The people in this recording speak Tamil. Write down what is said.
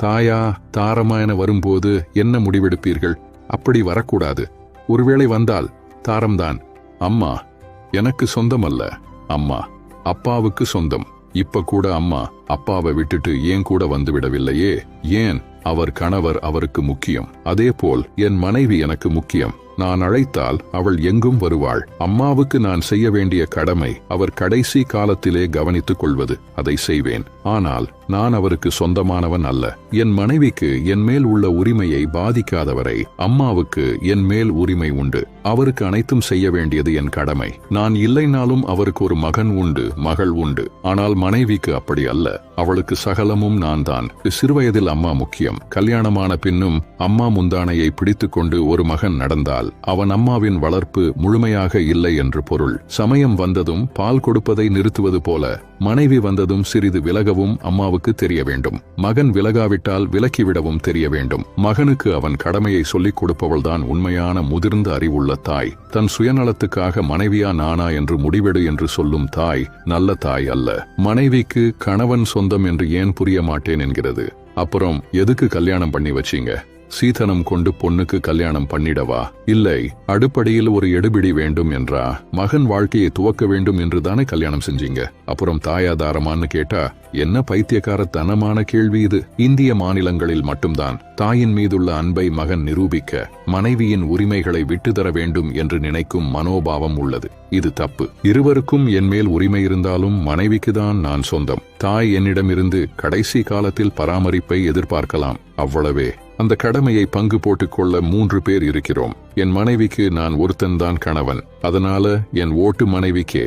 தாயா தாரமா என வரும்போது என்ன முடிவெடுப்பீர்கள்? அப்படி வரக்கூடாது. ஒருவேளை வந்தால் தாரம்தான். அம்மா எனக்கு சொந்தம் அல்ல, அம்மா அப்பாவுக்கு சொந்தம். இப்ப கூட அம்மா அப்பாவை விட்டுட்டு ஏன் கூட வந்து விடவில்லையே? ஏன்? அவர் கணவர் அவருக்கு முக்கியம். அதேபோல் என் மனைவி எனக்கு முக்கியம். நான் அழைத்தால் அவள் எங்கும் வருவாள். அம்மாவுக்கு நான் செய்ய வேண்டிய கடமை அவர் கடைசி காலத்திலே கவனித்துக் கொள்வது. அதை செய்வேன். ஆனால் நான் அவருக்கு சொந்தமானவன் அல்ல. என் மனைவிக்கு என் மேல் உள்ள உரிமையை பாதிக்காதவரை அம்மாவுக்கு என் மேல் உரிமை உண்டு. அவருக்கு அனைத்தும் செய்ய வேண்டியது என் கடமை. நான் இல்லைனாலும் அவருக்கு ஒரு மகன் உண்டு, மகள் உண்டு. ஆனால் மனைவிக்கு அப்படி அல்ல. அவளுக்கு சகலமும் நான் தான். சிறுவயதில் அம்மா முக்கியம். கல்யாணமான பின்னும் அம்மா முந்தானையை பிடித்துக்கொண்டு ஒரு மகன் நடந்தால் அவன் அம்மாவின் வளர்ப்பு முழுமையாக இல்லை என்று பொருள். சமயம் வந்ததும் பால் கொடுப்பதை நிறுத்துவது போல மனைவி வந்ததும் சிறிது விலகவும் அம்மாவுக்கு தெரிய வேண்டும். மகன் விலகாவிட்டால் விலக்கிவிடவும் தெரிய வேண்டும். மகனுக்கு அவன் கடமையை சொல்லிக் கொடுப்பவள்தான் உண்மையான முதிர்ந்த அறிவுள்ள தாய். தன் சுயநலத்துக்காக மனைவியா நானா என்று முடிவெடு என்று சொல்லும் தாய் நல்ல தாய் அல்ல. மனைவிக்கு கணவன் சொந்தம் என்று ஏன் புரிய மாட்டேன் என்கிறது. அப்புறம் எதுக்கு கல்யாணம் பண்ணி வச்சீங்க? சீதனம் கொண்டு பொண்ணுக்கு கல்யாணம் பண்ணிடவா? இல்லை, அடுப்படியில் ஒரு எடுபிடி வேண்டும் என்றா? மகன் வாழ்க்கையை துவக்க வேண்டும் என்று தானே கல்யாணம் செஞ்சீங்க. அப்புறம் தாயாதாரமான்னு கேட்டா என்ன பைத்தியக்காரத்தனமான கேள்வி இது? இந்திய மாநிலங்களில் மட்டும்தான் தாயின் மீதுள்ள அன்பை மகன் நிரூபிக்க மனைவியின் உரிமைகளை விட்டுதர வேண்டும் என்று நினைக்கும் மனோபாவம் உள்ளது. இது தப்பு. இருவருக்கும் என் மேல் உரிமை இருந்தாலும் மனைவிக்குதான் நான் சொந்தம். தாய் என்னிடமிருந்து கடைசி காலத்தில் பராமரிப்பை எதிர்பார்க்கலாம், அவ்வளவே. அந்த கடமையை பங்கு போட்டுக் கொள்ள 3 பேர் இருக்கிறோம். என் மனைவிக்கு நான் ஒருத்தன்தான் கணவன். அதனால என் ஓட்டு மனைவிக்கே.